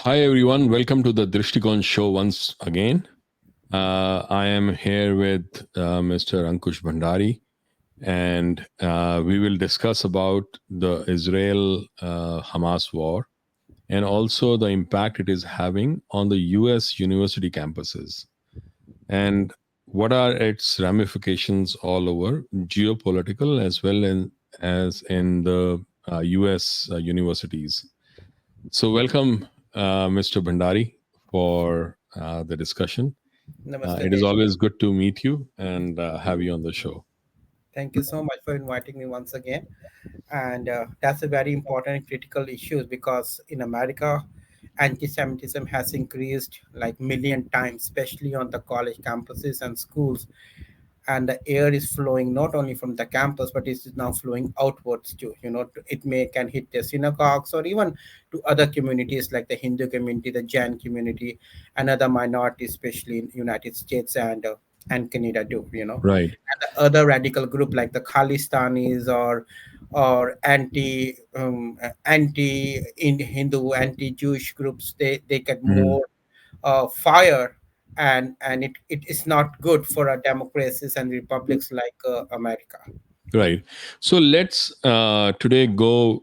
Hi everyone, welcome to the Drishtikon show once again. I am here with Mr. Ankush Bhandari, and we will discuss about the Israel-Hamas war and also the impact it is having on the U.S. university campuses and what are its ramifications all over geopolitical as well as in the U.S. Universities. So, welcome, Mr. Bhandari, for the discussion. Namaste, It is Desh. always good to meet you and have you on the show. Thank you so much for inviting me once again. And that's a very important and critical issue because in America, anti-Semitism has increased like million times, especially on the college campuses and schools. And the air is flowing not only from the campus, but it is now flowing outwards too. It may can hit the synagogues or even to other communities like the Hindu community, the Jain community, and other minorities, especially in United States and Canada too. Right. And the other radical group like the Khalistanis or anti in Hindu anti-Jewish groups, they get Mhm. more fire, and it is not good for our democracies and republics like America. Right. So let's today go,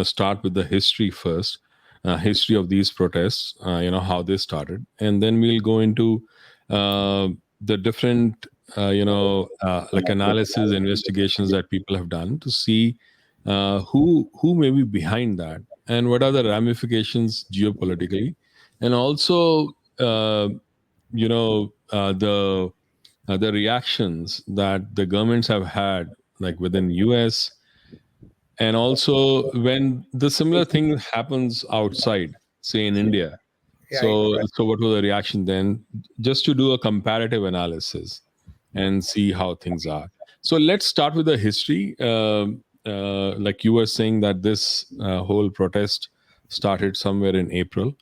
start with the history first, history of these protests, how they started. And then we'll go into uh, the different, like analysis, investigations that people have done to see who may be behind that and what are the ramifications geopolitically. And also, the reactions that the governments have had, like within US, and also when the similar thing happens outside, say in India. Right, right. So what was the reaction then? Just to do a comparative analysis and see how things are. So let's start with the history. Like you were saying that this whole protest started somewhere in April.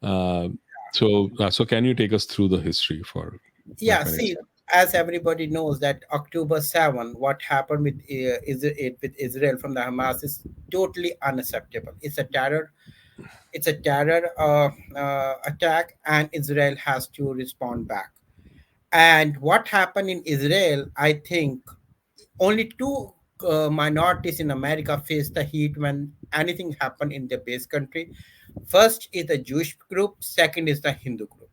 Uh, so can you take us through the history for Yeah, when it see, started? as everybody knows that October 7, what happened with Israel from the Hamas is totally unacceptable. It's a terror attack, and Israel has to respond back. And what happened in Israel, I think only two minorities in America face the heat when anything happened in their base country. First is the Jewish group, second is the Hindu group.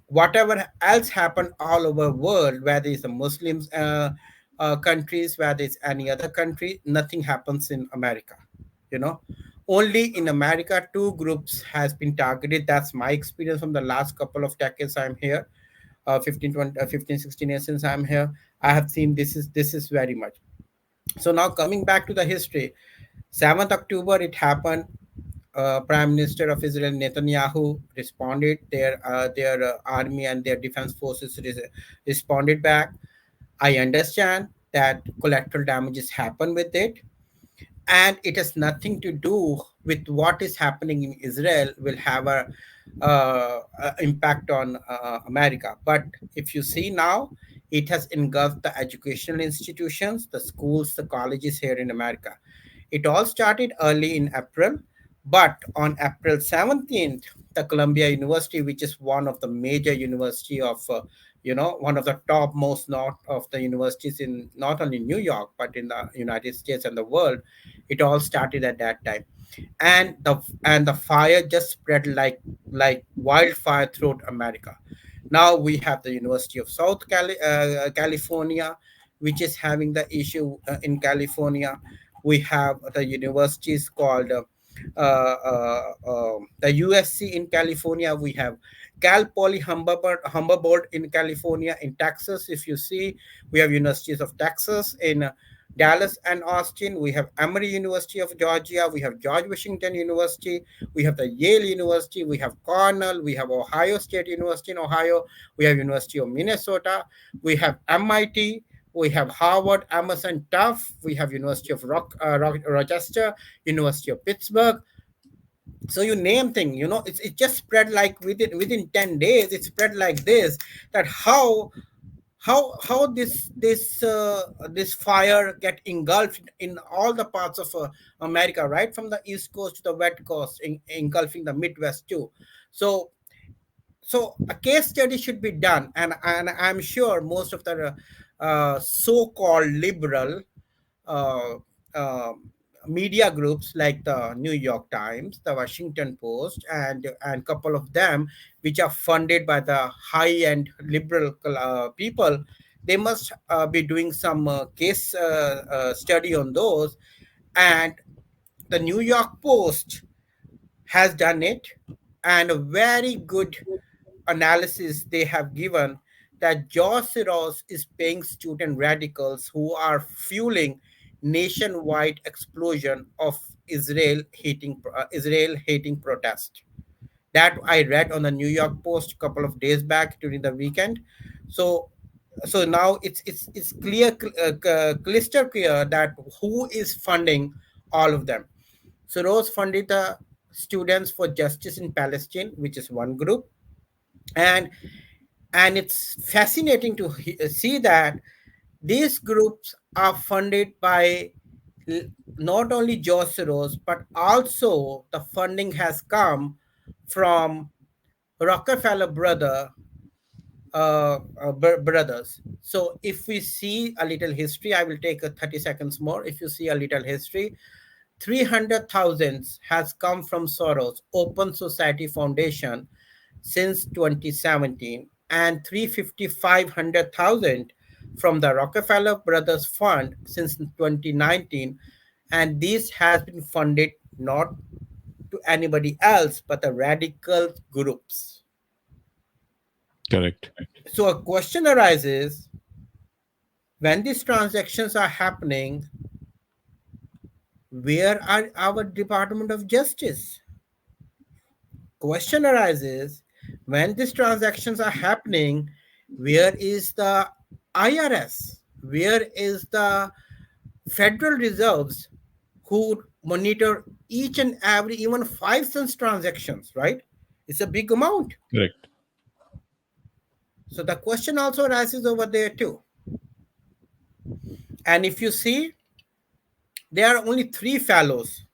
Whatever else happened all over world, whether it's the Muslims countries, whether it's any other country, nothing happens in America. You know, only in America, two groups has been targeted. That's my experience from the last couple of decades I'm here. 15, 20, 15, 16 years since I'm here. I have seen this is very much. So now coming back to the history, 7th October it happened. Prime Minister of Israel Netanyahu responded. Their army and their defense forces responded back. I understand that collateral damages happen with it, and it has nothing to do with what is happening in Israel will have a impact on America. But if you see now, it has engulfed the educational institutions, the schools, the colleges here in America. It all started early in April, but on April 17th, the Columbia University, which is one of the major university of one of the top most not of the universities in not only New York but in the United States and the world, it all started at that time. And the fire just spread like wildfire throughout America. Now we have the University of California, which is having the issue in California. We have the universities called the USC in California. We have Cal Poly Humboldt in California. In Texas, if you see, we have universities of Texas in Dallas and Austin. We have Emory University of Georgia. We have George Washington University. We have the Yale University. We have Cornell. We have Ohio State University in Ohio. We have University of Minnesota. We have MIT. We have Harvard, Emerson, Tufts. We have University of Rochester, University of Pittsburgh. So you name thing, it just spread like within 10 days. It spread like this. That how this fire get engulfed in all the parts of America, right from the east coast to the west coast, engulfing the Midwest too. So a case study should be done, and I'm sure most of the so-called liberal uh, uh, media groups like the New York Times, the Washington Post, and couple of them, which are funded by the high-end liberal people, they must be doing some case study on those. And the New York Post has done it, and a very good analysis they have given that George Soros is paying student radicals who are fueling nationwide explosion of Israel hating protest. That I read on the New York Post a couple of days back during the weekend. So now it's clear, crystal clear that who is funding all of them. Soros funded the Students for Justice in Palestine, which is one group, and it's fascinating to see that these groups are funded by l- not only George Soros, but also the funding has come from Rockefeller brothers. So if we see a little history, I will take a 30 seconds more. If you see a little history, 300,000 has come from Soros Open Society Foundation since 2017, and 355,000 from the Rockefeller Brothers Fund since 2019. And this has been funded not to anybody else but the radical groups. Correct. So a question arises, when these transactions are happening, where are our Department of Justice? Question arises, when these transactions are happening, where is the IRS? Where is the Federal Reserves who monitor each and every, even 5 cents transactions, right? It's a big amount. Correct. So the question also arises over there too. And if you see, there are only 3 fellows.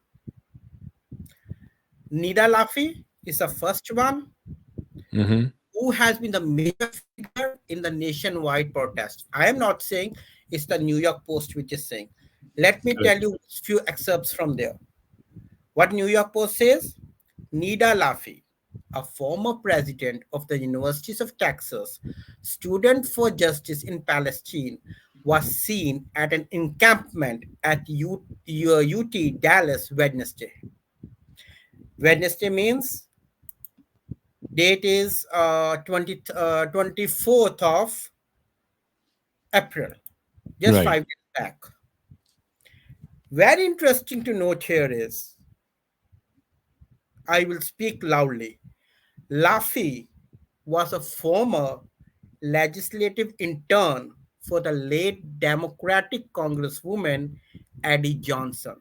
Nida Lafi is the first one Mm-hmm. who has been the major figure in the nationwide protest. I am not saying it's the New York Post which is saying. Let me tell Correct. you a few excerpts from there. What New York Post says, Nida Lafi, a former president of the Universities of Texas, student for justice in Palestine, was seen at an encampment at UT Dallas Wednesday. Wednesday means date is 24th of April, just Right. 5 days back. Very interesting to note here is, I will speak loudly. Laffy was a former legislative intern for the late Democratic Congresswoman Addie Johnson.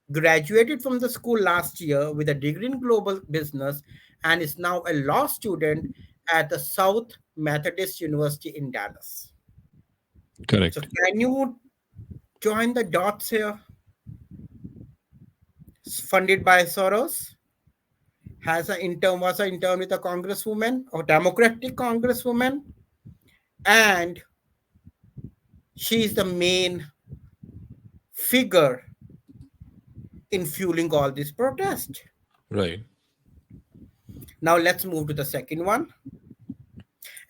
Graduated from the school last year with a degree in global business and is now a law student at the South Methodist University in Dallas. So, Correct. can you join the dots here? Funded by Soros, was an intern with a congresswoman or Democratic congresswoman, and she is the main figure in fueling all this protest. Right. Now let's move to the second one.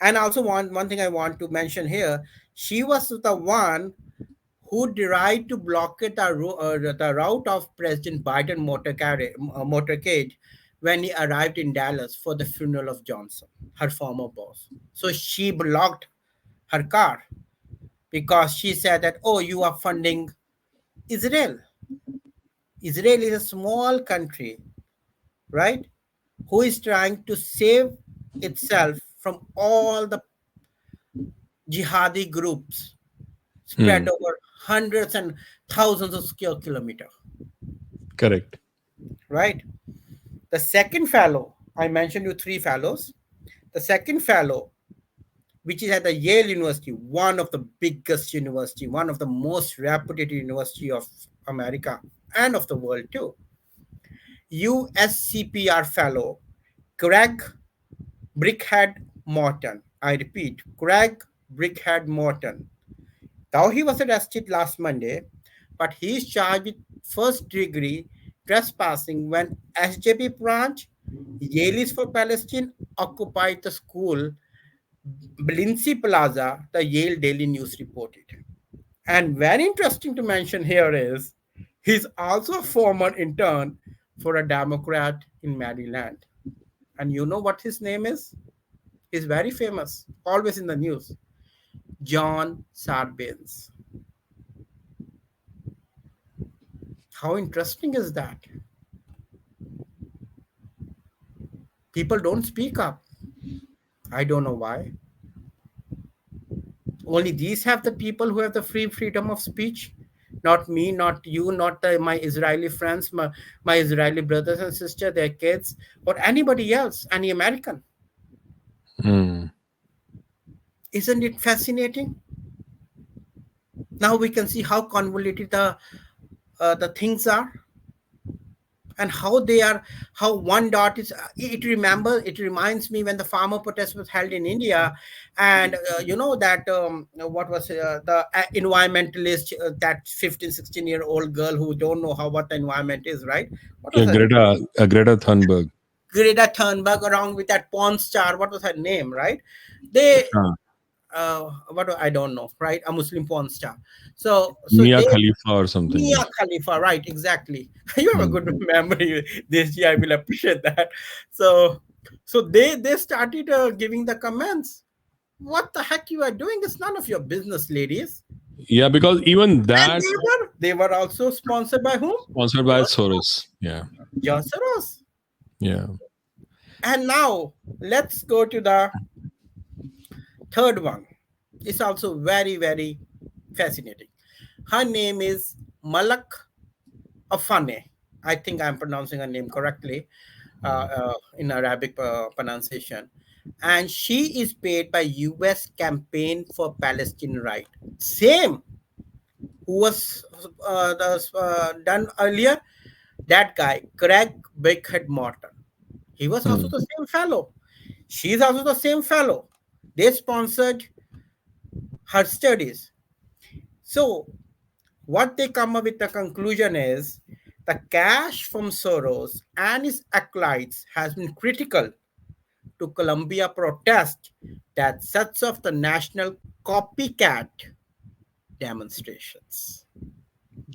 And also one thing I want to mention here, she was the one who tried to blockade the route of President Biden motorcade when he arrived in Dallas for the funeral of Johnson, her former boss. So she blocked her car because she said that, oh, you are funding Israel. Israel is a small country, right? Who is trying to save itself from all the jihadi groups spread Hmm. over hundreds and thousands of square kilometers, Correct. right? The second fellow, I mentioned you 3 fellows. The second fellow, which is at the Yale University, one of the biggest university, one of the most reputed university of America and of the world too. USCPR fellow Greg Brickhead Morton. I repeat, Greg Brickhead Morton. Now he was arrested last Monday, but he is charged with first degree trespassing when SJP branch, Yale for Palestine, occupied the school Lindsay Plaza, the Yale Daily News reported. And very interesting to mention here is he's also a former intern for a Democrat in Maryland. And you know what his name is? He's very famous, always in the news. John Sarbanes. How interesting is that? People don't speak up. I don't know why. Only these have the people who have the freedom of speech. Not me, not you, not my Israeli friends, my Israeli brothers and sisters, their kids, or anybody else, any American. Hmm. Isn't it fascinating? Now we can see how convoluted the things are, and how they are, how one dot is it reminds me when the farmer protest was held in India, and you know that what was the environmentalist, that 15-16 year old girl who don't know how what the environment is, right? What was Yeah, her name? Greta Thunberg. Greta Thunberg, along with that porn star, what was her name, right? They Ah, I don't know, right? A Muslim porn star. So Mia they Khalifa or something. Mia Yeah. Khalifa, right? Exactly. You have a good Hmm. memory, Deshi. I will appreciate that. So, so they started giving the comments. What the heck you are doing? It's none of your business, ladies. Yeah, because even And that they were also sponsored by whom? sponsored by Soros. Yeah. John Soros. Yeah. And now let's go to the third one. It's also very fascinating. Her name is Malak Afane. I think I'm pronouncing her name correctly in Arabic pronunciation. And she is paid by US Campaign for Palestine Right. Same who was done earlier, that guy, Craig Bakehead Morton. He was also Hmm. the same fellow. She's also the same fellow. They sponsored her studies. So what they come up with the conclusion is the cash from Soros and his acolytes has been critical to Colombia protest that sets off the national copycat demonstrations.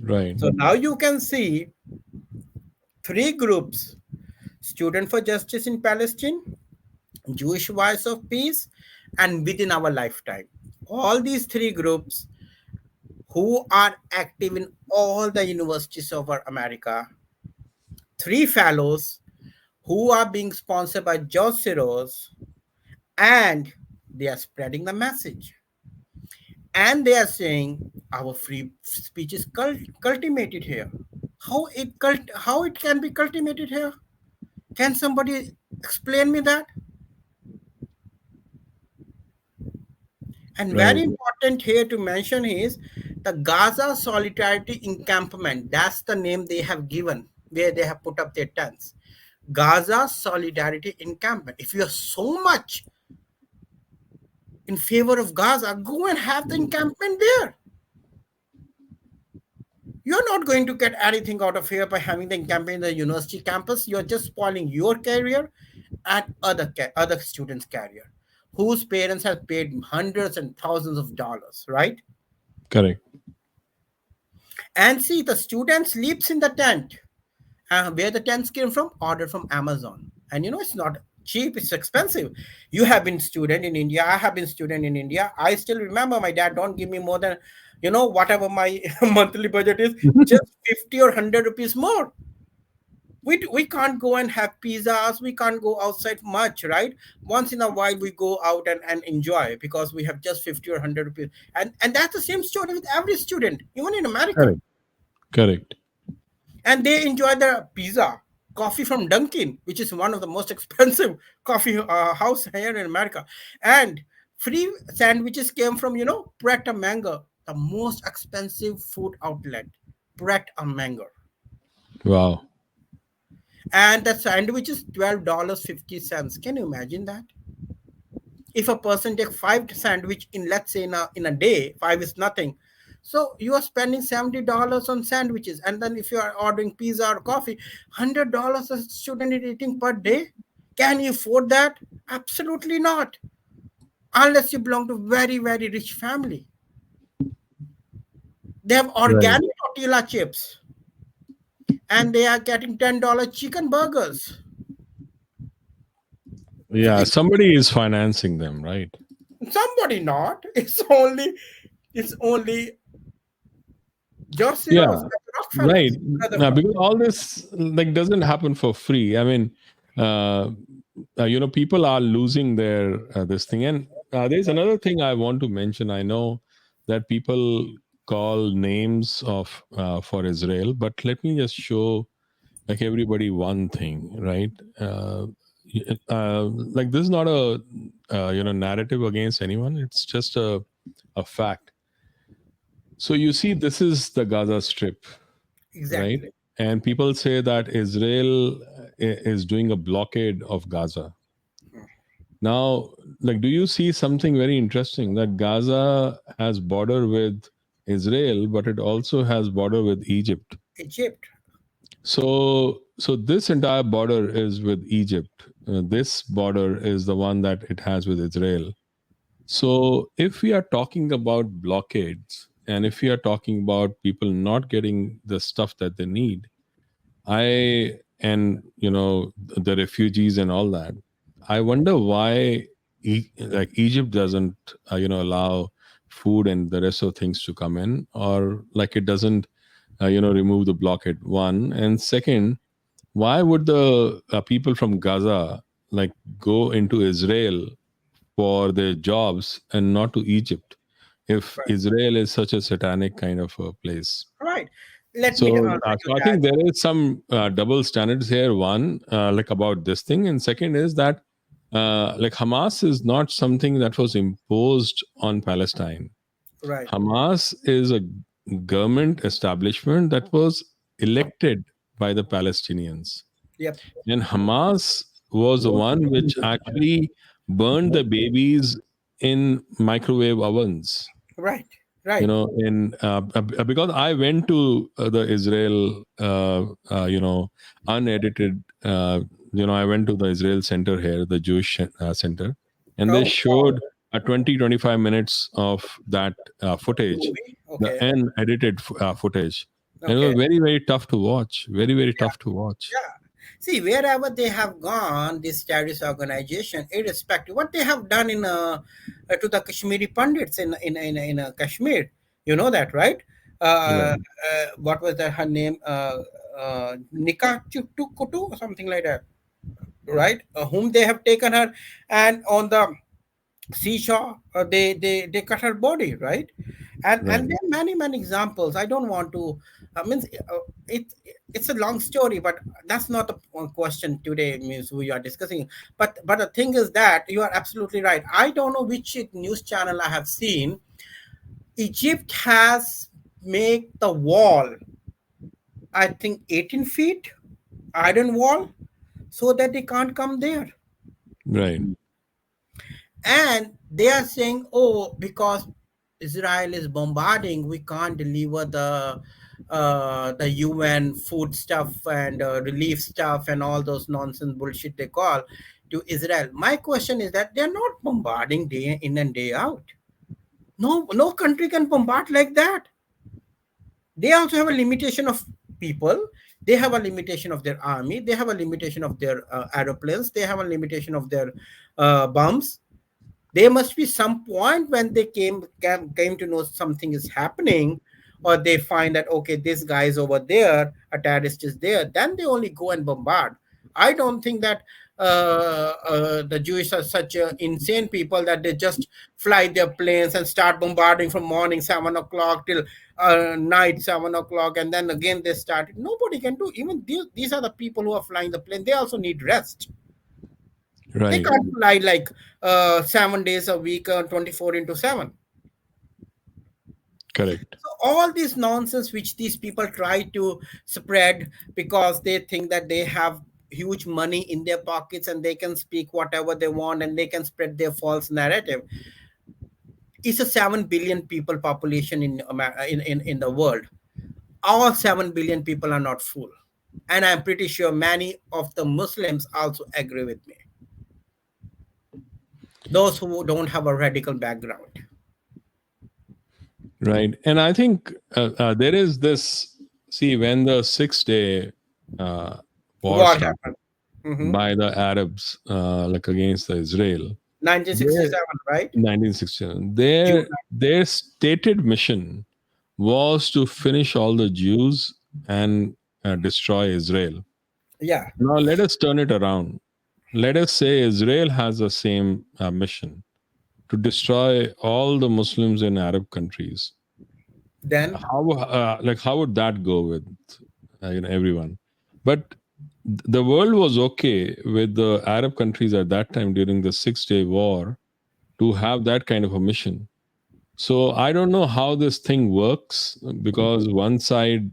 Right. So now you can see three groups: Student for Justice in Palestine, Jewish Voice of Peace, and Within Our Lifetime. All these three groups who are active in all the universities of our America, three fellows who are being sponsored by George Soros, and they are spreading the message. And they are saying our free speech is cultivated here. How it can be cultivated here? Can somebody explain me that? And very Right. important here to mention is the Gaza Solidarity Encampment. That's the name they have given where they have put up their tents. Gaza Solidarity Encampment. If you are so much in favor of Gaza, go and have the encampment there. You're not going to get anything out of here by having the encampment in the university campus. You're just spoiling your career and other students' career, whose parents have paid hundreds and thousands of dollars, right? Correct. And see, the student sleeps in the tent. Where the tents came from? Ordered from Amazon. And you know, it's not cheap, it's expensive. You have been student in India, I have been student in India. I still remember my dad don't give me more than, whatever my monthly budget is, just 50 or 100 rupees more. We can't go and have pizzas, we can't go outside much, right? Once in a while we go out and enjoy because we have just 50 or 100 rupees. And that's the same story with every student, even in America. Correct. Correct. And they enjoy the pizza, coffee from Dunkin', which is one of the most expensive coffee house here in America. And Free sandwiches came from, Pret a Manger, the most expensive food outlet. Pret a Manger. Wow. And the sandwich is $12.50. Can you imagine that? If a person take five sandwich in, let's say, in a day, five is nothing. So you are spending $70 on sandwiches, and then if you are ordering pizza or coffee, $100 a student is eating per day. Can you afford that? Absolutely not, unless you belong to very very rich family. They have Right. organic tortilla chips, and they are getting $10 chicken burgers. Yeah, somebody is financing them, right? Somebody not. It's only George Yeah, Soros, the right. Rockefellers, brother. Because all this like doesn't happen for free. I mean, uh, people are losing their this thing, and there's another thing I want to mention. I know that people call names of for Israel, but let me just show like everybody one thing, right? Like this is not a narrative against anyone. It's just a fact. So you see, this is the Gaza Strip, right? Exactly. And people say that Israel is doing a blockade of Gaza. Now, like, do you see something very interesting that Gaza has border with Israel, but it also has border with Egypt. Egypt. So this entire border is with Egypt. This border is the one that it has with Israel. So if we are talking about blockades, and if we are talking about people not getting the stuff that they need, and the refugees and all that, I wonder why like Egypt doesn't allow food and the rest of things to come in, or like it doesn't remove the blockade. One, and second, why would the people from Gaza like go into Israel for their jobs and not to Egypt if Right. Israel is such a satanic kind of a place? Right. Let me So, answer to so I that. think there is some double standards here. One, like about this thing, and second is that like Hamas is not something that was imposed on Palestine. Right. Hamas is a government establishment that was elected by the Palestinians, Yep. and Hamas was the one which actually burned the babies in microwave ovens. Right. Right. In because I went to the Israel unedited I went to the Israel center here, the Jewish center, and they Oh, showed 20-25 minutes of that footage, movie. the Okay. unedited footage, and it Okay. was very very tough to watch, very very Yeah. tough to watch. Yeah. See, wherever they have gone, this terrorist organization, irrespective what they have done to the Kashmiri Pandits in Kashmir, you know that, right? Right. What was that her name? Nika Kutu or something like that, right? Whom they have taken her, and on the seashore, they cut her body, right? And Right. there are many many examples. I don't want to means it it's a long story, but that's not the question today, means we are discussing. But the thing is that you are absolutely right. I don't know which news channel I have seen. Egypt has made the wall, I think 18 feet iron wall, so that they can't come there. Right. And they are saying, oh, because Israel is bombarding, we can't deliver the UN food stuff and relief stuff and all those nonsense bullshit they call to Israel. My question is that they're not bombarding day in and day out. No country can bombard like that. They also have a limitation of people. They have a limitation of their army. They have a limitation of their aeroplanes. They have a limitation of their bombs. There must be some point when they came to know something is happening, or they find that okay, this guy is over there, a terrorist is there, then they only go and bombard. I don't think that the Jewish are such insane people that they just fly their planes and start bombarding from morning 7 o'clock till night 7 o'clock, and then again they start. Nobody can do. Even these are the people who are flying the plane. They also need rest. They Right. can't fly like 7 days a week, 24 into 7. Correct. So all this nonsense which these people try to spread because they think that they have huge money in their pockets and they can speak whatever they want and they can spread their false narrative. It's a 7 billion people population in the world. All 7 billion people are not full, and I'm pretty sure many of the Muslims also agree with me, those who don't have a radical background. Right. And I think there is this, see, when the 6 day uh, war What started happened? Hmm. by the Arabs, like against the Israel, their 1967, right? 1967, June. their stated mission was to finish all the Jews and destroy Israel. Yeah. Now let us turn it around. Let us say Israel has the same mission to destroy all the Muslims in Arab countries. Then, How would that go with everyone? But the world was okay with the Arab countries at that time during the 6 day war to have that kind of a mission. So I don't know how this thing works, because one side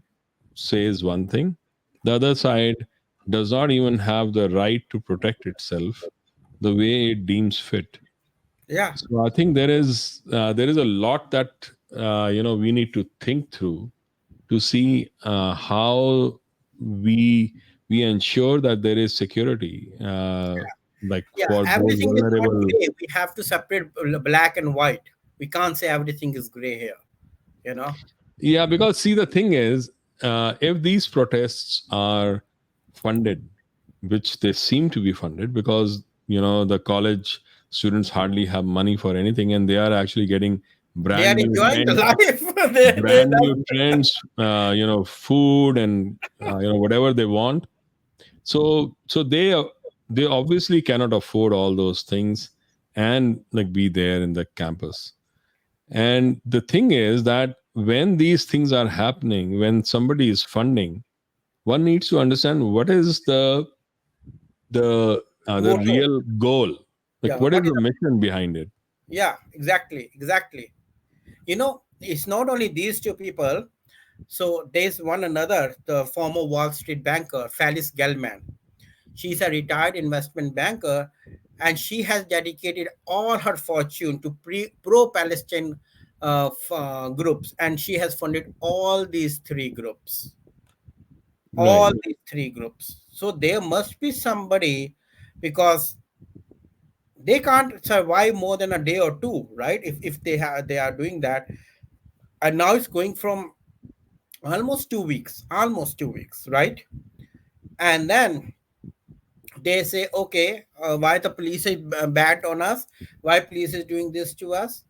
says one thing, the other side does not even have the right to protect itself the way it deems fit. yeah, So I think there is a lot that we need to think through to see how we we ensure that there is security, like yeah, for those everything is not vulnerable. gray. We have to separate black and white. We can't say everything is gray here, you know? Yeah, because see, the thing is, if these protests are funded, which they seem to be funded, because the college students hardly have money for anything, and they are actually getting They are brand new enjoying the trends, life. They brand new love. trends, food and whatever they want. So they obviously cannot afford all those things and like be there in the campus. And the thing is that when these things are happening, when somebody is funding, one needs to understand what is the Motto. real goal, like Yeah, what what is is the mission behind it. yeah, exactly, exactly. It's not only these two people. So there's one another, the former Wall Street banker, Felice Gelman. She's a retired investment banker, and she has dedicated all her fortune to pro-Palestine groups, and she has funded all these three groups. Right. All these three groups. So there must be somebody, because they can't survive more than a day or two, right? If they are doing that, and now it's going from almost 2 weeks, right? And then they say, okay, why the police is bad on us, why police is doing this to us.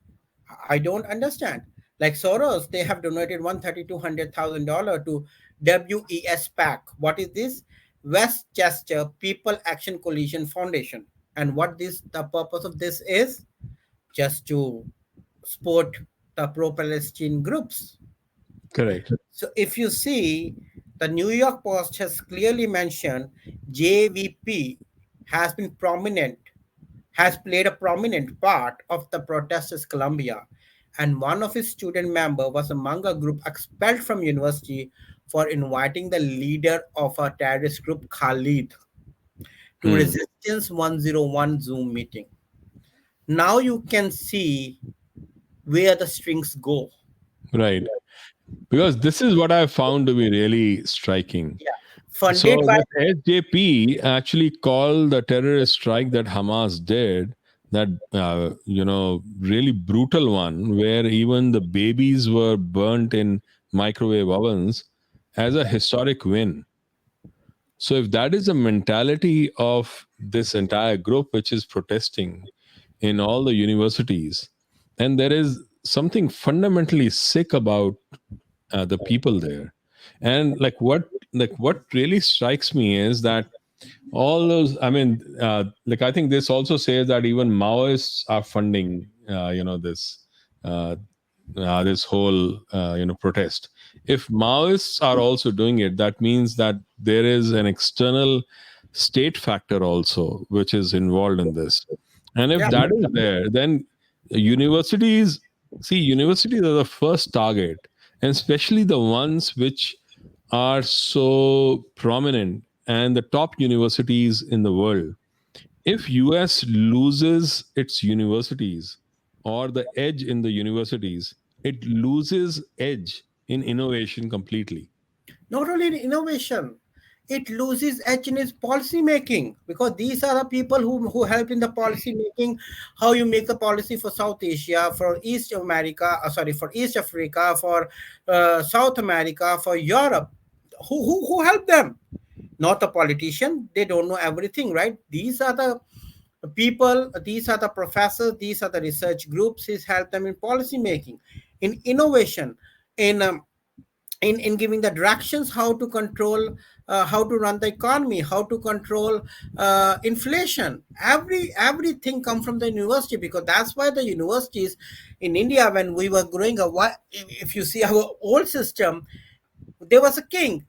I don't understand. Like Soros, they have donated $132,000 to WESPAC. What is this? Westchester People Action Coalition Foundation. And what this the purpose of this is? Just to support the pro-Palestine groups. Correct. So if you see, the New York Post has clearly mentioned JVP has been prominent, has played a prominent part of the protests in Colombia, and one of his student member was among a group expelled from university for inviting the leader of a terrorist group, Khalid, to Hmm. Resistance 101 Zoom meeting. Now you can see where the strings go. Right. Because this is what I found to be really striking. Yeah. Funded So by this SJP actually called the terrorist strike that Hamas did, that really brutal one, where even the babies were burnt in microwave ovens, as a historic win. So if that is the mentality of this entire group which is protesting in all the universities, then there is something fundamentally sick about the people there. And like what really strikes me is that all those, I mean, like I think this also says that even Maoists are funding uh, this whole protest. If Maoists are also doing it, that means that there is an external state factor also, which is involved in this. And if Yeah, that is there, then universities, see, universities are the first target, and especially the ones which are so prominent and the top universities in the world. If US loses its universities or the edge in the universities, it loses edge in innovation completely. not only in innovation, it loses edge in its policy making, because these are the people who help in the policy making. How you make the policy for South Asia, for East America, sorry, for East Africa, for South America, for Europe. Who help them? Not a politician. They don't know everything, right? These are the people, these are the professors, these are the research groups. Is help them in policy making, in innovation, in in giving the directions how to control, how to run the economy, how to control inflation. Everything come from the university, because that's why the universities in India, when we were growing up, if you see our old system, there was a king.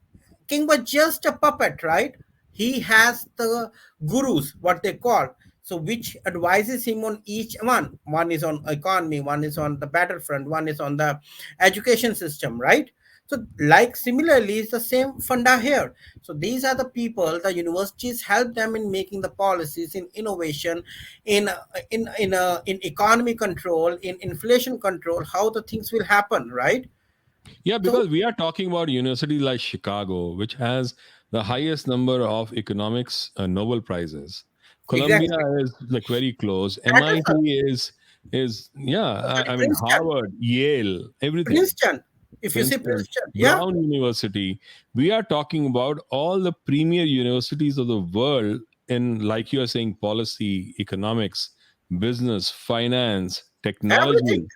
King was just a puppet, right? He has the gurus, what they call, so which advises him on each one. One is on economy, one is on the battlefront, one is on the education system, right? So like similarly it's the same funda here. So these are the people, the universities help them in making the policies, in innovation, in in economy control, in inflation control, how the things will happen, right? Yeah, So because we are talking about universities like Chicago, which has the highest number of economics Nobel prizes. Columbia exactly. is like very close. Patterson, MIT is yeah. sorry, I mean Princeton, Harvard, Yale, everything. Princeton. If you say Princeton, Princeton, yeah, Brown University. We are talking about all the premier universities of the world in, like you are saying, policy, economics, business, finance, everything, technology, everything,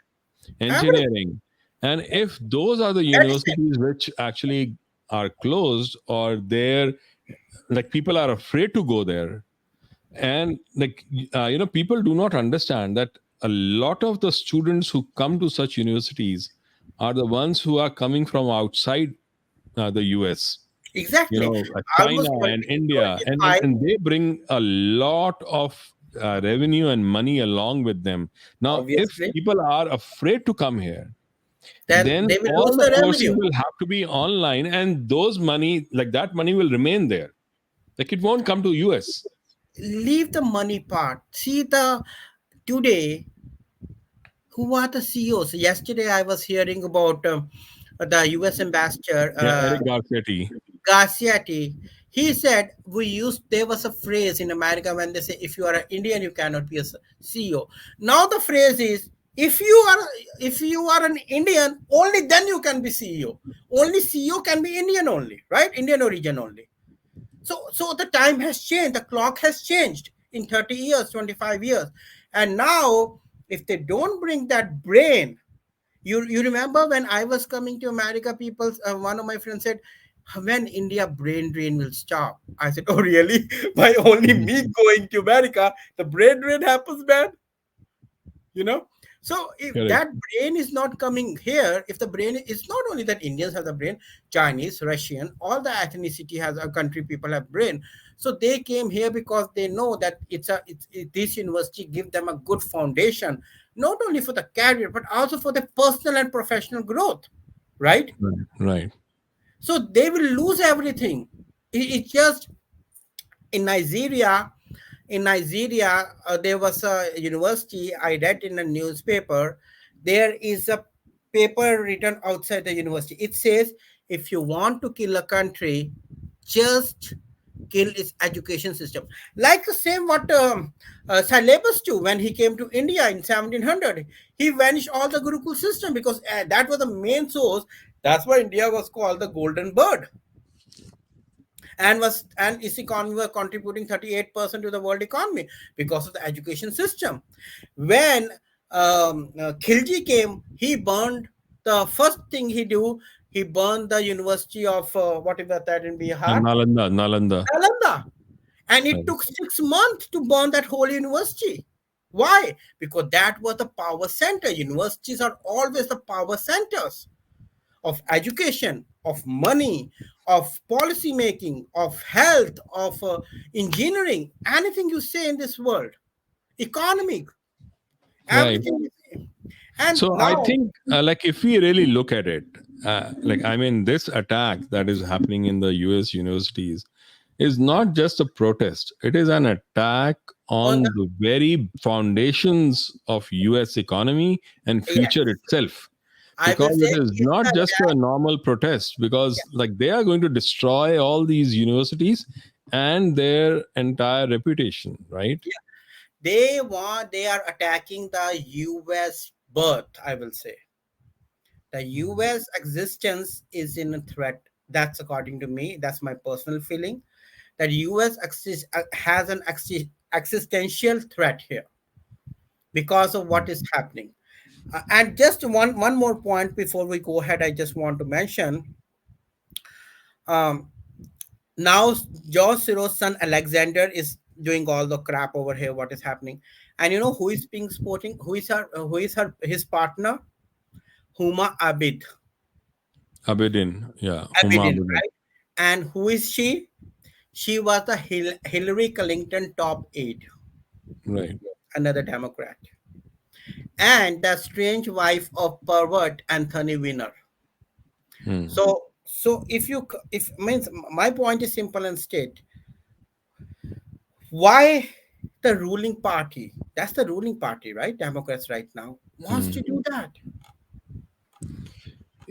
engineering. And if those are the medicine. universities which actually are closed or they're like people are afraid to go there, and like people do not understand that a lot of the students who come to such universities are the ones who are coming from outside the US, Exactly. China Almost 20, and India, and 25. and they bring a lot of revenue and money along with them. Now if Obviously, people are afraid to come here, then then they will lose all the the courses revenue. will have to be online, and those money, like that money, will remain there. Like it won't come to US. Leave the money part. See the today, who are the CEOs? Yesterday, I was hearing about the US ambassador Yeah, Eric Garcetti. Garciati. He said we used, there was a phrase in America when they say if you are an Indian you cannot be a CEO. Now the phrase is if you are an Indian, only then you can be CEO. Only CEO can be Indian only, right? Indian origin only. So the time has changed, the clock has changed in 30 years, 25 years. And now if they don't bring that brain, you remember when I was coming to America, people, one of my friends said, when India brain drain will stop? I said, oh really? By only me going to America, the brain drain happens, man. You know. So if Correct. that brain is not coming here, if the brain is not only that Indians have the brain, Chinese, Russian, all the ethnicity has a country people have brain. So they came here because they know that this university give them a good foundation, not only for the career but also for the personal and professional growth, right? Right. Right. So they will lose everything. It's just in Nigeria. In Nigeria, there was a university. I read in a newspaper. There is a paper written outside the university. It says, if you want to kill a country, just kill its education system. Like the same what Syllabus do when he came to India in 1700. He vanished all the Gurukul system because that was the main source. That's why India was called the Golden Bird, and its economy were contributing 38% to the world economy because of the education system. When Khilji came, he burned, the first thing he do, he burned the university of whatever that in And Bihar, Nalanda, Nalanda. Nalanda, and it Right. took 6 months to burn that whole university. Why? Because that was the power center. Universities are always the power centers of education. of money, of policy making, of health, of engineering, anything you say in this world, economic, Right. everything. And So I now, think, like, if we really look at it, like, I mean, this attack that is happening in the US universities is not just a protest, it is an attack on the on the very foundations of US economy and future yes, itself. I will Because say it is it's not the just a normal protest, because like they are going to destroy all these universities and their entire reputation, right? they are attacking the US birth, I will say. The US existence is in a threat. That's according to me. That's my personal feeling. That has an existential threat here because of what is happening. And just one more point before we go ahead, I just want to mention. Um, Now George Soros' son Alexander is doing all the crap over here. What is happening? And you know who is being supporting? Who is her his partner? Huma Abedin, yeah, Huma Abidin, Abedin, right? And who is she? She was the Hillary Clinton top aide, right. another Democrat, and the strange wife of pervert Anthony Weiner. Hmm. So if means my point is simple and straight. Why the ruling party? That's the ruling party, right? Democrats right now wants to Hmm. do that.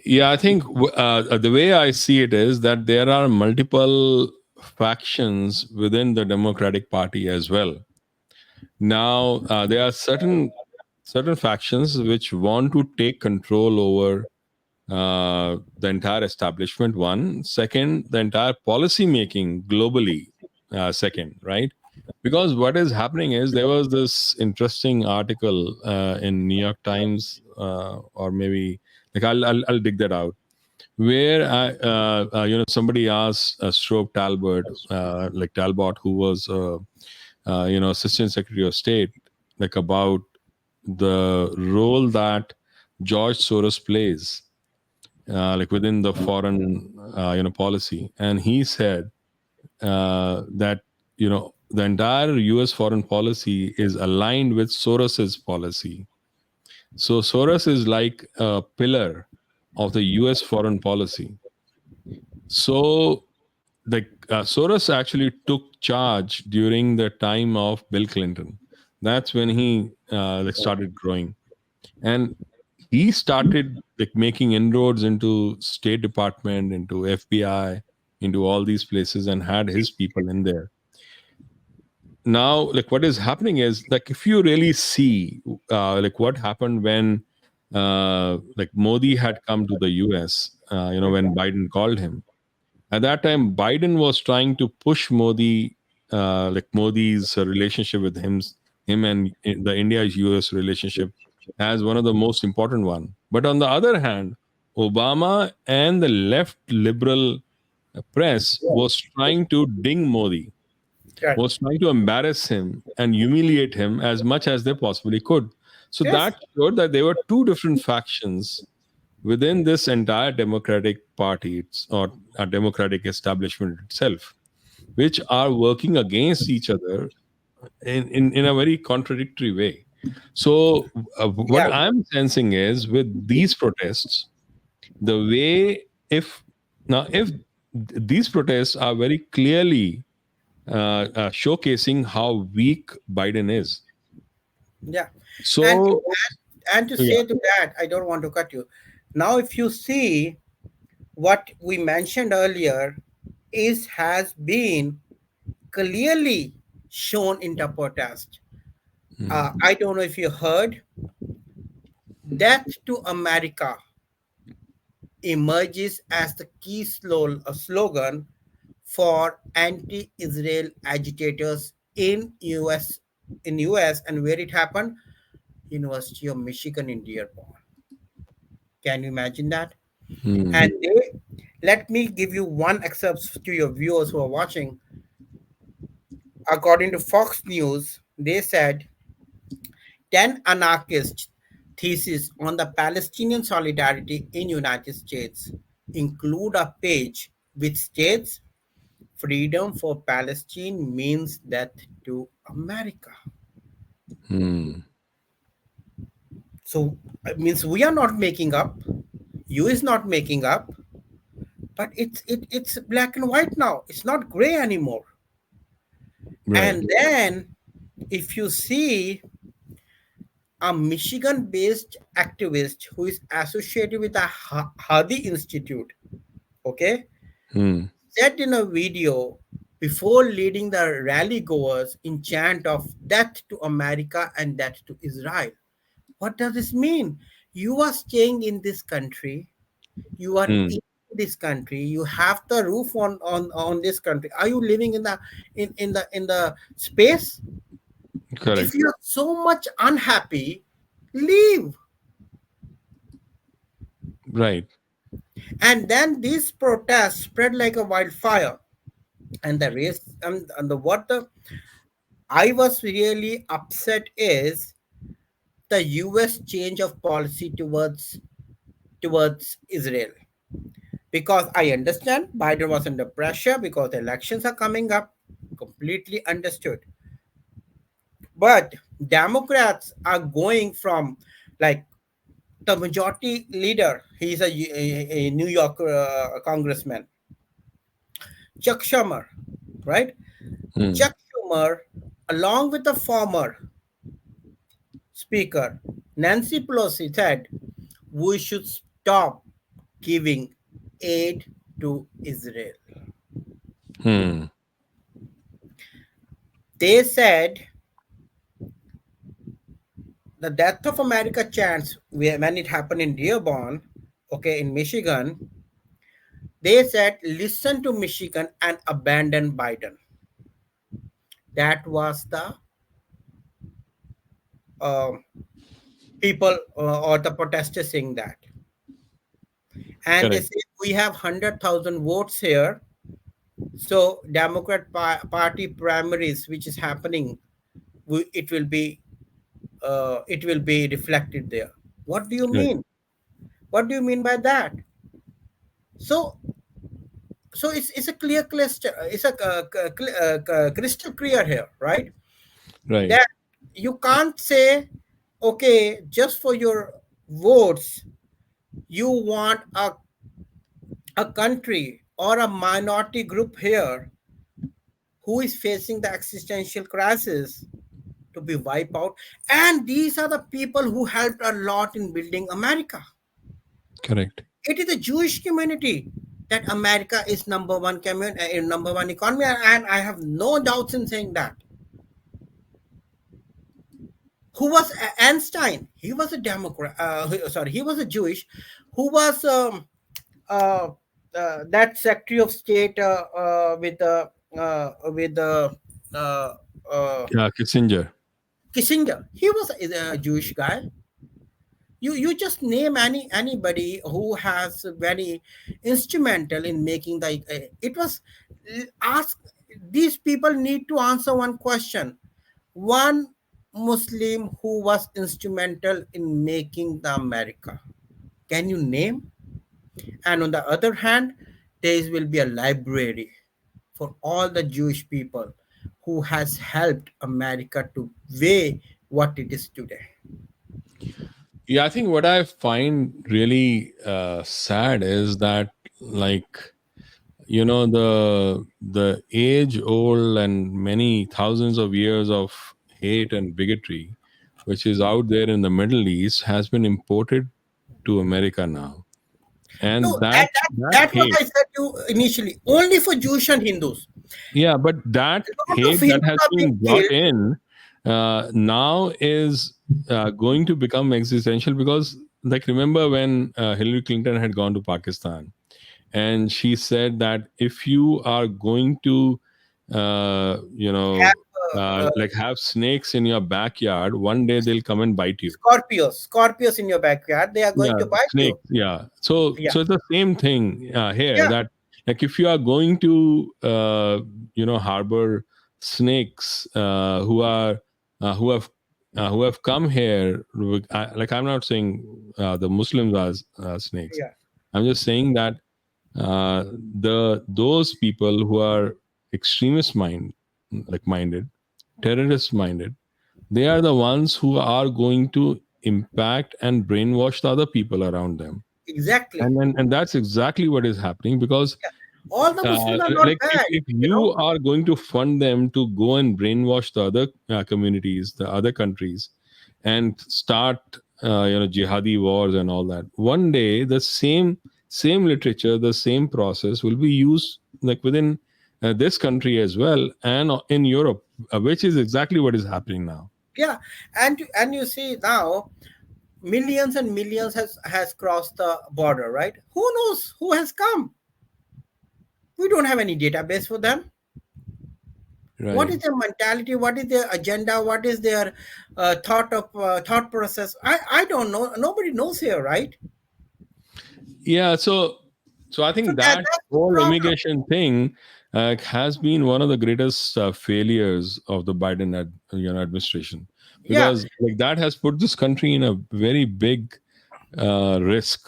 Yeah, I think the way I see it is that there are multiple factions within the Democratic Party as well. Now, there are certain factions which want to take control over the entire establishment. One, second, the entire policy making globally. Second, right? Because what is happening is there was this interesting article in New York Times, or maybe like I'll dig that out, where somebody asked Strobe Talbot, like Talbot, who was Assistant Secretary of State, like about the role that George Soros plays, like within the foreign policy, and he said that the entire U.S. foreign policy is aligned with Soros's policy. So Soros is like a pillar of the U.S. foreign policy. So the Soros actually took charge during the time of Bill Clinton. That's when he like started growing, and he started like making inroads into State Department, into FBI, into all these places, and had his people in there. Now, like what is happening is like if you really see like what happened when like Modi had come to the US, when Biden called him. At that time, Biden was trying to push Modi, like Modi's relationship with him and the India-US relationship as one of the most important one. But on the other hand, Obama and the left liberal press was trying to ding Modi, Right. was trying to embarrass him and humiliate him as much as they possibly could. So Yes. that showed that there were two different factions within this entire Democratic Party or a Democratic establishment itself, which are working against each other in a very contradictory way. So, what Yeah. I'm sensing is with these protests, the way if these protests are very clearly showcasing how weak Biden is. Yeah. And So, and to yeah. say to that, I don't want to cut you. Now, if you see what we mentioned earlier, is has been clearly shown in the protest. Mm, I don't know if you heard, "Death to America" emerges as the key slogan for anti-Israel agitators in US, and where it happened, University of Michigan in Dearborn. Can you imagine that? mm, And let me give you one excerpt to your viewers who are watching. According to Fox News, they said 10 anarchist thesis on the Palestinian solidarity in United States. include a page which states freedom for Palestine means death to America. Hmm. So it means we are not making up. You is not making up, but it's black and white now. It's not gray anymore. Right. And then if you see a Michigan-based activist who is associated with the Hadi Institute, okay, Hmm. said in a video before leading the rally goers in chant of death to America and death to Israel. What does this mean? You are staying in this country, you are Hmm. in this country, you have the roof on this country. Are you living in the in the space? If Correct. you're so much unhappy, leave. Right. And then these protests spread like a wildfire. And the race and the what the I was really upset is the US change of policy towards Israel. Because I understand Biden was under pressure because the elections are coming up. Completely understood. But Democrats are going from like the majority leader, he's a New York congressman, Chuck Schumer, right? Hmm. Chuck Schumer, along with the former speaker, Nancy Pelosi, said we should stop giving aid to Israel. Hmm. They said the death of America chants when it happened in Dearborn, okay, in Michigan, they said listen to Michigan and abandon Biden. That was the um people or the protesters saying that. And they Correct. say we have 100,000 votes here. So Democrat Party primaries, which is happening, it will be reflected there. What do you Correct. mean? What do you mean by that? So it's a clear cluster. It's a crystal clear here, right? Right. That you can't say, okay, just for your votes, you want a country or a minority group here who is facing the existential crisis to be wiped out. And these are the people who helped a lot in building America. Correct. It is the Jewish community that America is number one economy, and I have no doubts in saying that. Who was Einstein? He was a Democrat. Sorry, he was a Jewish. Who was uh, that Secretary of State with uh, uh, Yeah. Kissinger. Kissinger? He was a Jewish guy. You just name anybody who has very instrumental in making the it was ask these people need to answer one question. One Muslim who was instrumental in making the America, can you name? And on the other hand, there will be a library for all the Jewish people who has helped America to weigh what it is today. Yeah, I think what I find really sad is that, like, the age old and many thousands of years of hate and bigotry, which is out there in the Middle East, has been imported to America now, No, and that that's what hate. I said to initially. Only for Jewish and Hindus. Yeah, but that A lot of hate that Hindus has are being been brought killed. in now is going to become existential because, like, remember when Hillary Clinton had gone to Pakistan and she said that if you are going to, Have like, have snakes in your backyard, one day they'll come and bite you. Scorpios in your backyard. They are going Yeah, to bite you. snakes. Yeah. So Yeah, it's the same thing here, yeah, that, like, if you are going to harbor snakes who have come here like, I'm not saying the Muslims are snakes. yeah. I'm just saying that those people who are extremist minded, terrorist minded, they are the ones who are going to impact and brainwash the other people around them. Exactly. And that's exactly what is happening, because Yeah. All the Muslims are not like bad, if you you know. are going to fund them to go and brainwash the other communities, the other countries, and start jihadi wars and all that, one day the same literature, the same process will be used like within this country as well, and in Europe, which is exactly what is happening now. Yeah, and you see now millions and millions has crossed the border, right? Who knows who has come? We don't have any database for them. What Right. is their mentality? What is their agenda? What is their thought process? I don't know. Nobody knows here, right? Yeah, so I So think that that that's the whole problem. immigration thing has been one of the greatest failures of the Biden administration, Yeah, because like that has put this country in a very big risk.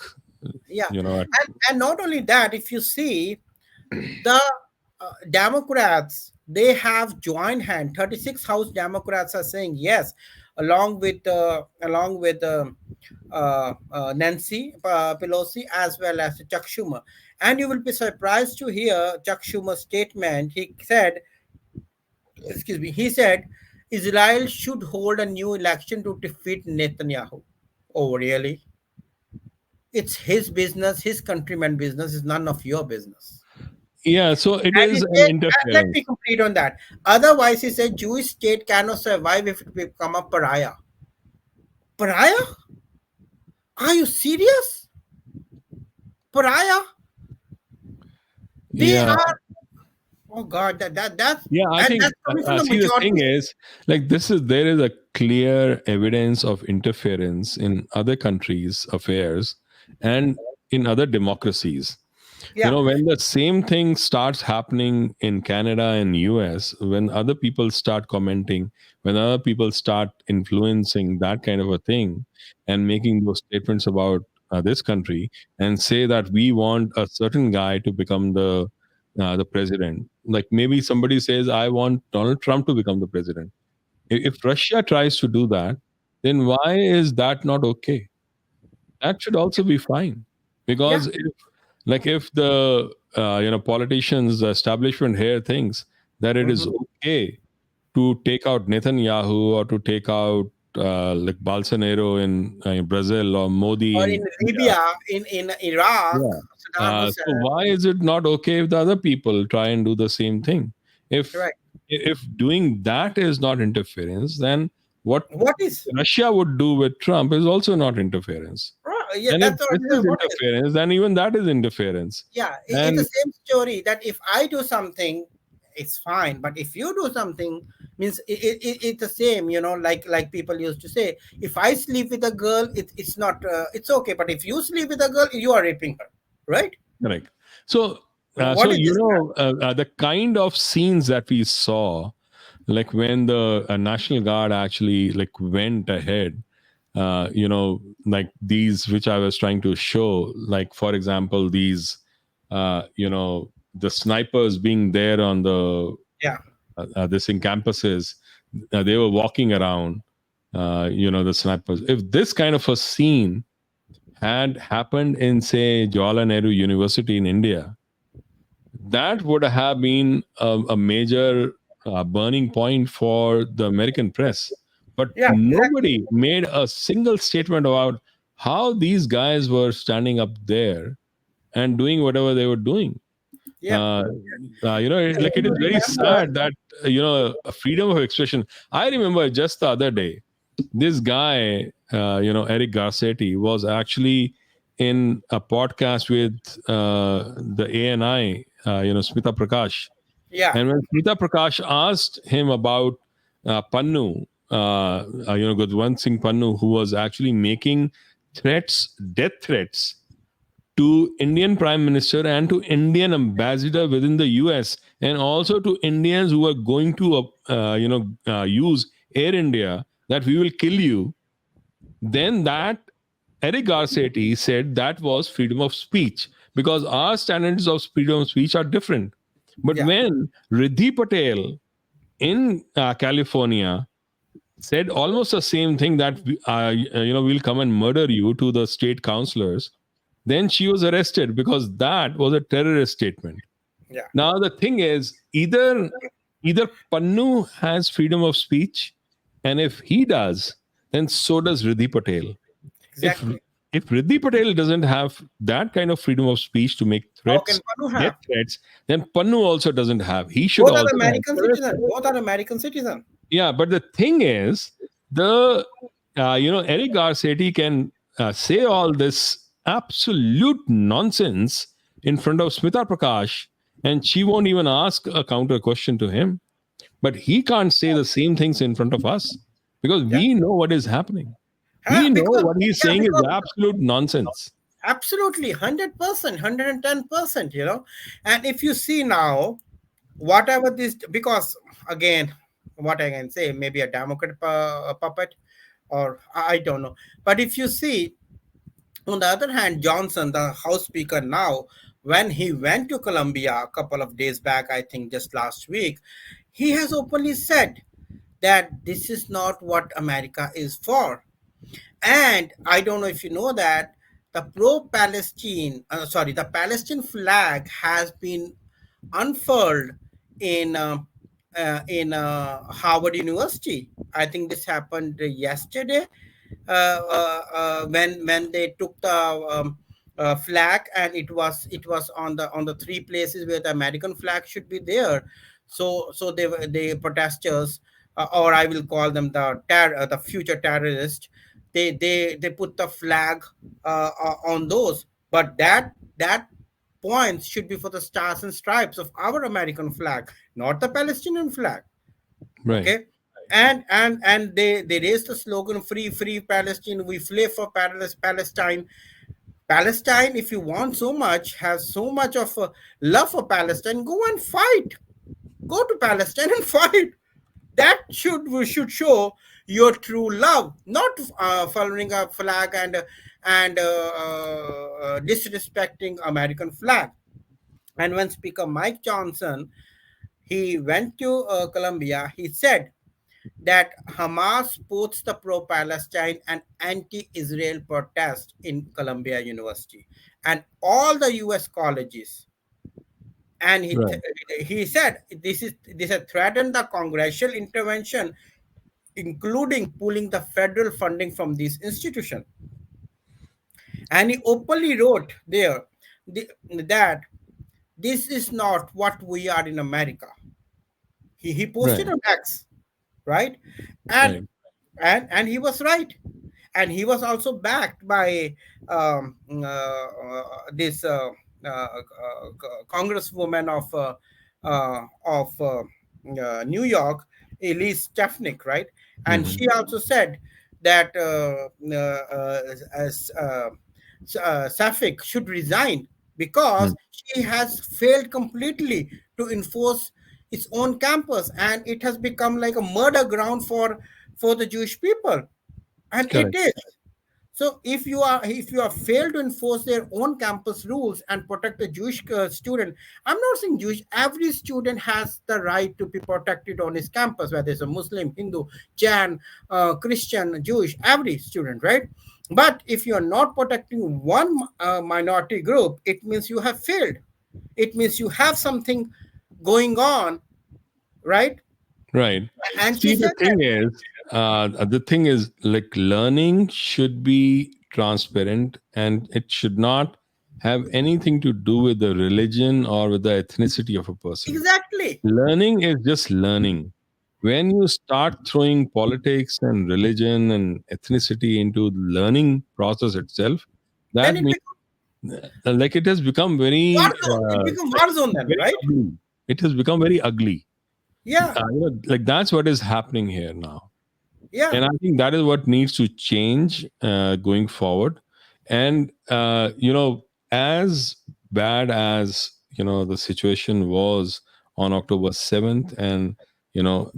yeah, You know, and not only that, if you see the Democrats, they have joined hand. 36 House Democrats are saying yes, along with Nancy Pelosi as well as Chuck Schumer. And you will be surprised to hear Chuck Schumer's statement. He said, excuse me, he said Israel should hold a new election to defeat Netanyahu. Oh, really? It's his business, his countryman business. Is none of your business. yeah. So it And he is an said, let interference. me complete on that. Otherwise, he said, Jewish state cannot survive if it become a pariah. Pariah? Are you serious? Pariah? They Yeah, are. Oh God, that's yeah. I and think that's coming from the see, the thing majority. is, like, there is a clear evidence of interference in other countries' affairs and in other democracies. Yeah, When the same thing starts happening in Canada and US, when other people start commenting, when other people start influencing that kind of a thing and making those statements about this country, and say that we want a certain guy to become the president, like maybe somebody says I want Donald Trump to become the president. If Russia tries to do that, then why is that not okay? That should also be fine, yeah, because if the politicians, the establishment here thinks that it is mhm. okay to take out Netanyahu, or to take out like Bolsonaro in Brazil, or Modi Or in in India. Libya, in Iraq, Yeah. Saddam So Hussein. why is it not okay if the other people try and do the same thing? If Correct. if doing that is not interference, then what What is? Russia would do with Trump is also not interference. Right, yeah, And if that's what. this is What is? interference, then even that is interference. Yeah, it's the And same story that if I do something, it's fine, but if you do something, means it's the same, like people used to say, if I sleep with a girl, it's not it's okay, but if you sleep with a girl, you are raping her, right? correct. So, What is this? the kind of scenes that we saw, like when the National Guard actually like went ahead, like these which I was trying to show, like for example, these, the snipers being there on the Yeah, this in campuses, they were walking around, the snipers. If this kind of a scene had happened in, say, Jawaharlal Nehru University in India, that would have been a major burning point for the American press. But yeah, exactly. nobody made a single statement about how these guys were standing up there and doing whatever they were doing. Yeah, Uh, yeah, like if it you is very remember, sad that, a freedom of expression. I remember just the other day, this guy, Eric Garcetti, was actually in a podcast with the ANI, Smita Prakash. yeah, And when Smita Prakash asked him about Pannu, Gudwant Singh Pannu, who was actually making death threats to Indian Prime Minister and to Indian ambassador within the US, and also to Indians who are going to use Air India, that we will kill you, then that Eric Garcetti said that was freedom of speech, because our standards of freedom of speech are different. But Yeah, when Riddhi Patel in California said almost the same thing, that we'll come and murder you to the state councillors, then she was arrested because that was a terrorist statement. yeah, Now the thing is, either Pannu has freedom of speech, and if he does, then so does Riddhi Patel. If exactly. if Riddhi Patel doesn't have that kind of freedom of speech to make How can threats, Panu death have? threats, then Pannu also doesn't have. He should Both are also have. American citizen. Both are American citizen. Yeah, but the thing is, the Eric Garcetti can say all this absolute nonsense in front of Smita Prakash, and she won't even ask a counter question to him. But he can't say the same things in front of us because Yeah. we know what is happening. Huh? We know Because what he's yeah, saying is because absolute nonsense. absolutely 100%, 110%. And if you see now, whatever this, because again, what I can say, maybe a Democrat puppet, or I don't know. But if you see, on the other hand, Johnson, the House Speaker now, when he went to Colombia a couple of days back, I think just last week, he has openly said that this is not what America is for. And I don't know if you know that the the Palestine flag has been unfurled in Harvard University. I think this happened yesterday, when they took the flag, and it was on the three places where the American flag should be there. So the protesters, or I will call them the future terrorists, they put the flag on those, but that points should be for the stars and stripes of our American flag, not the Palestinian flag. Right. Okay. And they raised the slogan, free Palestine, we flee for Palestine. Palestine, if you want so much, has so much of a love for Palestine, go and fight. Go to Palestine and fight. That should show your true love, not following a flag and disrespecting American flag. And when Speaker Mike Johnson, he went to Colombia, he said that Hamas supports the pro-Palestine and anti-Israel protest in Columbia University and all the U.S. colleges. And Right. he said this has threatened the congressional intervention, including pulling the federal funding from this institution. And he openly wrote there that this is not what we are in America. He posted Right. on X, right? And Right. and he was right, and he was also backed by this congresswoman of New York, Elise Stefanik, right? And Hmm. she also said that as Safik should resign because she has failed completely to enforce its own campus, and it has become like a murder ground for the Jewish people, and it Correct. is. So if you are failed to enforce their own campus rules and protect the Jewish student, I'm not saying Jewish. Every student has the right to be protected on his campus, whether it's a Muslim, Hindu, Jain, Christian, Jewish, every student, right? But if you are not protecting one minority group, it means you have failed. It means you have something going on, right? Right. And she See, said that the thing is, like, learning should be transparent, and it should not have anything to do with the religion or with the ethnicity of a person. exactly. Learning is just learning. When you start throwing politics and religion and ethnicity into the learning process itself, Then that it means, becomes like, it has become war very zone. It becomes war zone then, very right? ugly. It has become very ugly. Yeah, Like, that's what is happening here now, yeah. and I think that is what needs to change going forward. And as bad as the situation was on October 7th, and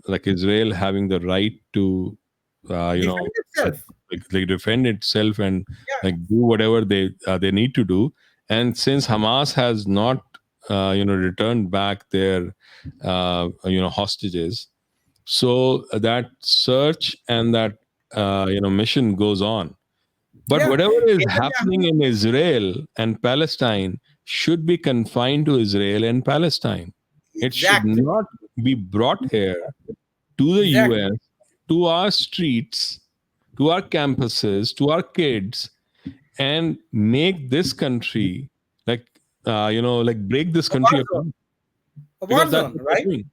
like Israel having the right to Defend uh, itself. like defend itself and Yeah, like do whatever they need to do, And since Hamas has not, returned back their, hostages, so that search and that, mission goes on. But Yeah, whatever is happening Netanyahu, in Israel and Palestine should be confined to Israel and Palestine. It should exactly, not be brought here to the exactly. US, to our streets, to our campuses, to our kids, and make this country like, like break this A war country zone, apart, a because war that's zone, what they're right? doing.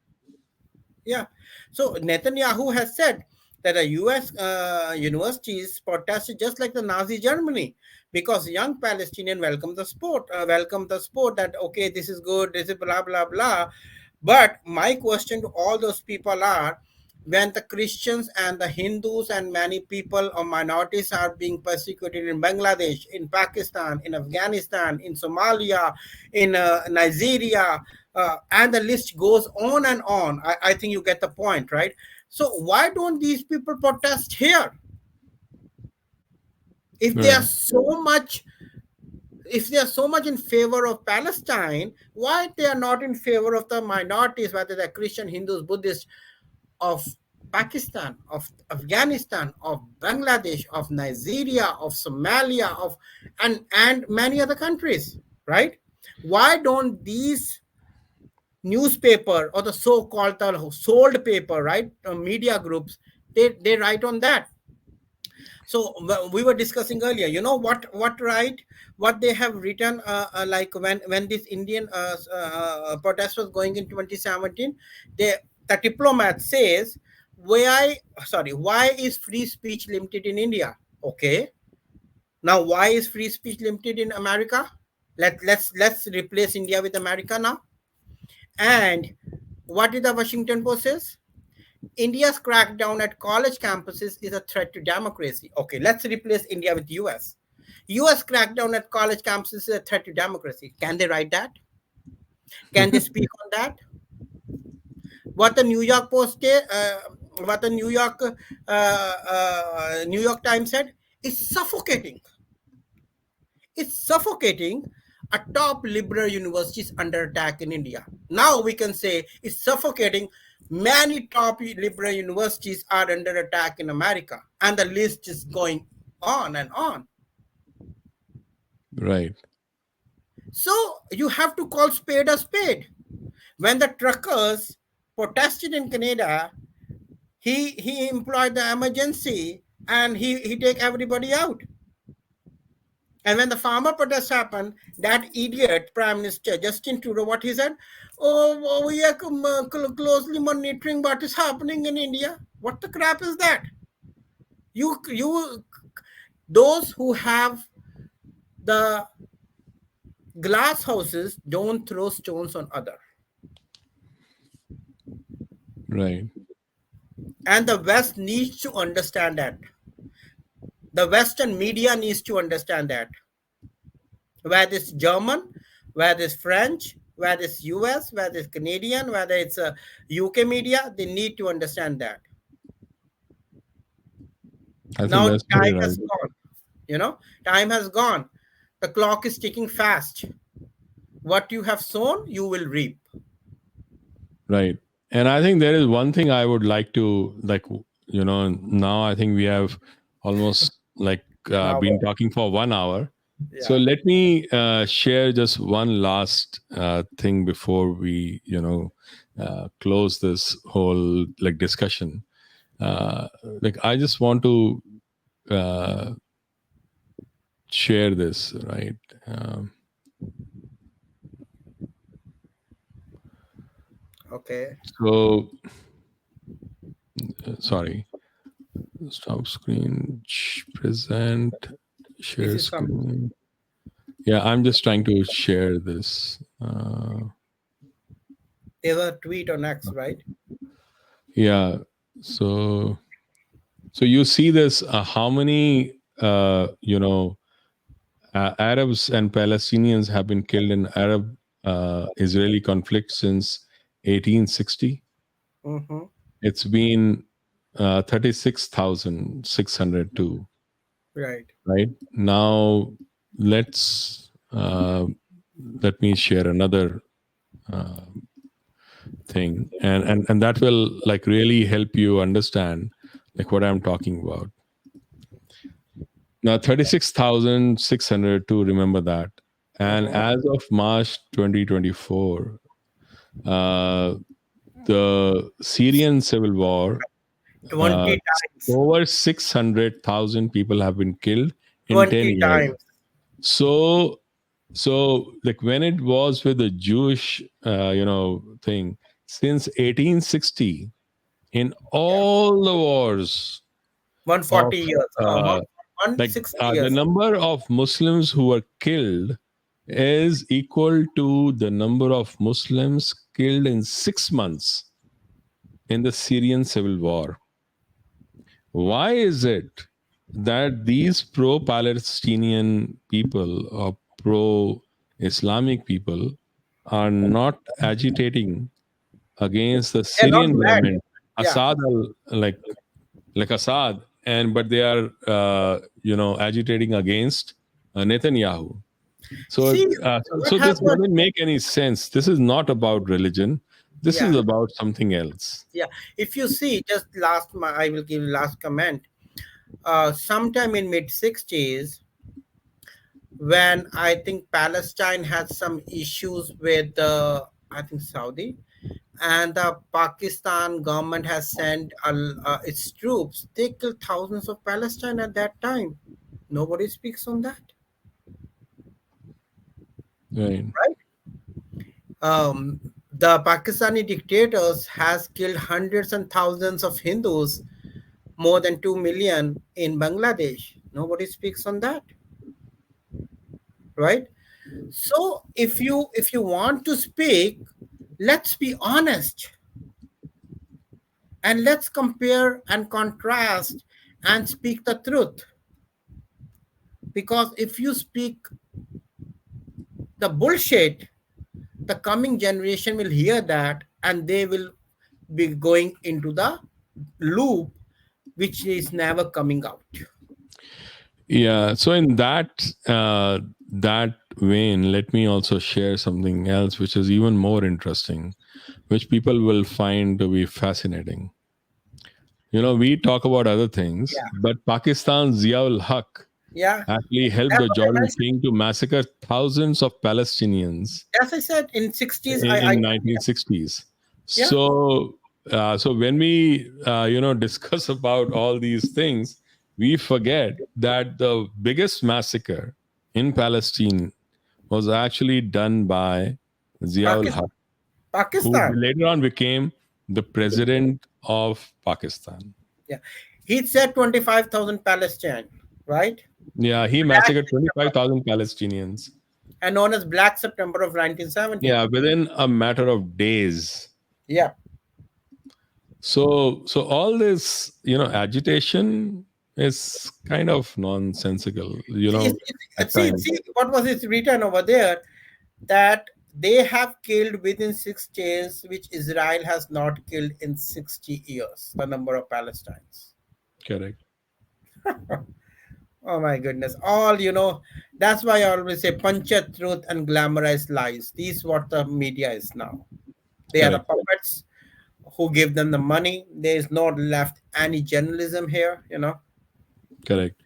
Yeah. So Netanyahu has said that the U.S. Universities protested just like the Nazi Germany because young Palestinian welcome the sport that okay, this is good, this is blah blah blah. But my question to all those people are, when the Christians and the Hindus and many people or minorities are being persecuted in Bangladesh, in Pakistan, in Afghanistan, in Somalia, in Nigeria, and the list goes on and on. I think you get the point, right? So why don't these people protest here? If they are Right. so much, if they are so much in favor of Palestine, why they are not in favor of the minorities, whether they're Christian, Hindus, Buddhists, of Pakistan, of Afghanistan, of Bangladesh, of Nigeria, of Somalia, of and many other countries, right? Why don't these newspaper or the so-called the sold paper, right, media groups, they write on that? So we were discussing earlier, you know what, right, what they have written, like when this Indian protest was going in 2017, they, the diplomat says, why is free speech limited in India? Okay, now why is free speech limited in America? Let's replace India with America now. And what did the Washington Post says? India's crackdown at college campuses is a threat to democracy. Okay, let's replace India with US. US crackdown at college campuses is a threat to democracy. Can they write that? Can they speak on that? What the New York Post what the New York Times said is suffocating. It's suffocating. A top liberal university is under attack in India. Now we can say it's suffocating. Many top liberal universities are under attack in America, and the list is going on and on. Right. So you have to call spade a spade. When the truckers protested in Canada, he employed the emergency and he take everybody out. And when the farmer protests happened, that idiot Prime Minister Justin Trudeau, what he said, oh, we are closely monitoring what is happening in India. What the crap is that? You, those who have the glass houses don't throw stones on other. Right. And the West needs to understand that. The Western media needs to understand that. Whether it's German, whether it's French, whether it's US, whether it's Canadian, whether it's a UK media, they need to understand that. I think Now that's very time has right. gone. Time has gone. The clock is ticking fast. What you have sown, you will reap. Right. And I think there is one thing I would like to, like, now I think we have almost like, Now, been talking for 1 hour. So yeah. let me share just one last thing before we, close this whole like discussion. Like I just want to uh, share this, right? Um, Okay. so sorry, stop screen, present, This share is some. screen. Yeah, I'm just trying to share this. There's a tweet on X, right? Yeah. So you see this, how many Arabs and Palestinians have been killed in Arab Israeli conflict since 1860. Mm-hmm. It's been 36,602. Right. Right now, let's uh, let me share another uh, thing, and that will like really help you understand like what I'm talking about. Now 36,600 to remember that, and Mhm. as of March 2024, uh, the Syrian civil war, 20 uh, times. over 600,000 people have been killed in 10 20 years. times. So, like when it was with the Jewish, thing, since 1860, in Yeah. all the wars of 140 years. uh, like 160 the years. number of Muslims who were killed is equal to the number of Muslims killed in 6 months in the Syrian civil war. Why is it that these pro Palestinian people or pro Islamic people are not agitating against the They're not Syrian mad. government, Yeah. Assad, like Assad, and but they are agitating against Netanyahu. So, See what so this happened. doesn't make any sense. This is not about religion. This is Yeah. about something else. Yeah. If you see, just I will give last comment. Sometime in mid 60s, when I think Palestine had some issues with I think Saudi, and the Pakistan government has sent its troops. They killed thousands of Palestine at that time. Nobody speaks on that, Right. right? The Pakistani dictators has killed hundreds and thousands of Hindus, more than 2 million in Bangladesh. Nobody speaks on that, right? So if you want to speak, let's be honest and let's compare and contrast and speak the truth. Because if you speak the bullshit, the coming generation will hear that and they will be going into the loop which is never coming out. Yeah. So in that vein, let me also share something else, which is even more interesting, which people will find to be fascinating. We talk about other things, Yeah, but Pakistan's Ziaul Haq yeah. actually helped That's the what I Jordan mentioned. king to massacre thousands of Palestinians As I said, in 60s, in 1960s. yeah, So when we discuss about all these things, we forget that the biggest massacre in Palestine was actually done by Ziaul Pakistan. Haq, who Pakistan. later on became the president of Pakistan. Yeah, he said 25,000 Palestine, right? Yeah, he Black massacred September, 25,000 Palestinians. and known as Black September of 1970. Yeah, within a matter of days. Yeah. So all this, agitation is kind of nonsensical, at times. See what was it written over there, that they have killed within 6 days, which Israel has not killed in 60 years, the number of Palestinians. Correct. Oh my goodness. That's why I always say puncture truth and glamorize lies. This is what the media is now. They are the Correct. puppets who give them the money. There is not left any journalism here. Correct.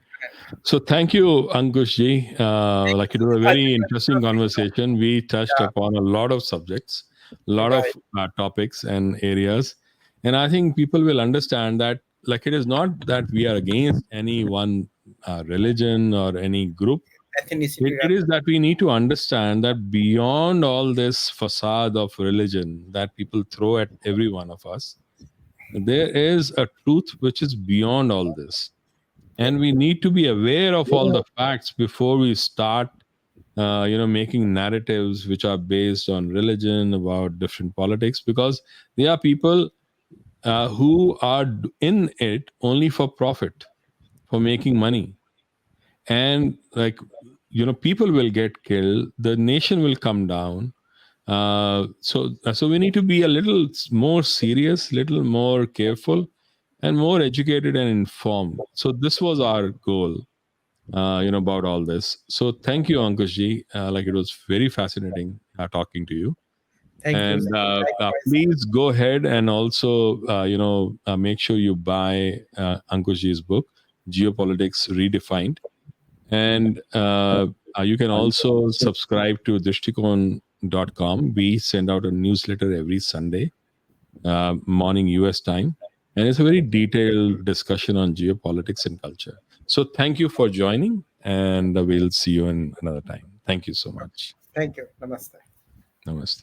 So thank you, Ankush ji. Like it was a I think very that's interesting interesting. conversation. We touched upon a lot of subjects, a lot Right. of topics and areas, and I think people will understand that. Like it is not that we are against any one religion or any group. Ethnicity, It right? is that we need to understand that beyond all this facade of religion that people throw at every one of us, there is a truth which is beyond all this. Yeah. And we need to be aware of all the facts before we start, making narratives which are based on religion about different politics, because there are people who are in it only for profit, for making money, and like people will get killed, the nation will come down. So we need to be a little more serious, little more careful, and more educated and informed. So this was our goal, about all this. So thank you, Ankushji. Like it was very fascinating talking to you. Thank you. And Likewise. please go ahead and also, make sure you buy Ankushji's book, Geopolitics Redefined. And you can also subscribe to drishtikon.com. We send out a newsletter every Sunday morning US time. And it's a very detailed discussion on geopolitics and culture. So thank you for joining, and we'll see you in another time. Thank you so much. Thank you. Namaste. Namaste.